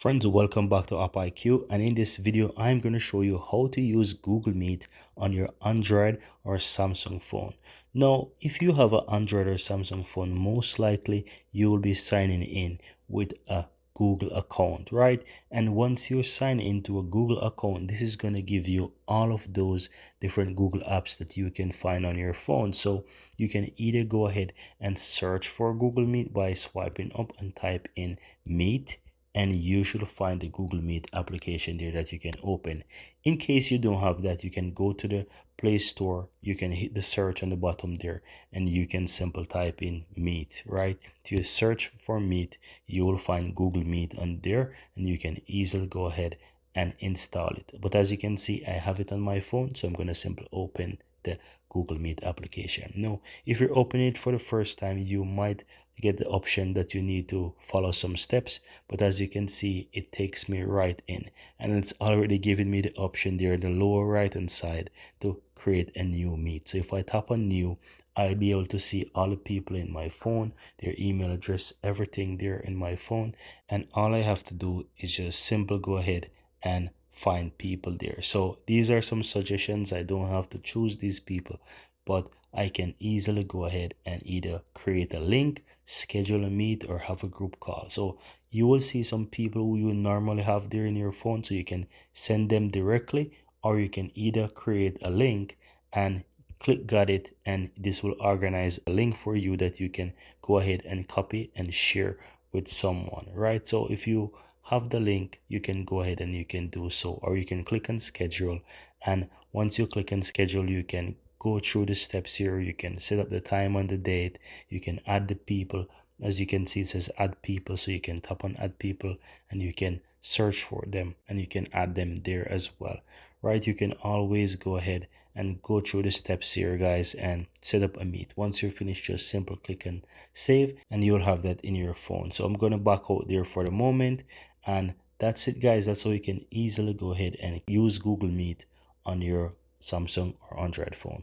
Friends, welcome back to AppIQ, and in this video I'm going to show you how to use Google Meet on your Android or Samsung phone. Now, if you have an Android or Samsung phone, most likely you will be signing in with a Google account, right? And once you sign into a Google account, this is going to give you all of those different Google apps that you can find on your phone. So you can either go ahead and search for Google Meet by swiping up and type in Meet, and you should find the Google Meet application there that you can open. In case you don't have that, you can go to the Play Store, you can hit the search on the bottom there, and you can simply type in Meet, right? If you search for Meet, you will find Google Meet on there, and you can easily go ahead and install it. But as you can see, I have it on my phone, so I'm going to simply open the Google Meet application. Now, if you're opening it for the first time, you might get the option that you need to follow some steps, but as you can see, it takes me right in, and it's already giving me the option there in the lower right hand side to create a new Meet. So if I tap on new, I'll be able to see all the people in my phone, their email address, everything there in my phone, and all I have to do is just simple go ahead and find people there. So these are some suggestions. I don't have to choose these people, but I can easily go ahead and either create a link, schedule a meet, or have a group call. So you will see some people who you normally have there in your phone, so you can send them directly, or you can either create a link and click got it, and this will organize a link for you that you can go ahead and copy and share with someone, right? So if you have the link, you can go ahead and you can do so, or you can click on schedule, and once you click on schedule, you can go through the steps here. You can set up the time and the date, you can add the people. As you can see, it says add people, so you can tap on add people and you can search for them and you can add them there as well, right? You can always go ahead and go through the steps here, guys, and set up a meet. Once you're finished, just simple click and save, and you'll have that in your phone. So I'm gonna back out there for the moment, and that's it, guys. That's how you can easily go ahead and use Google Meet on your Samsung or Android phone.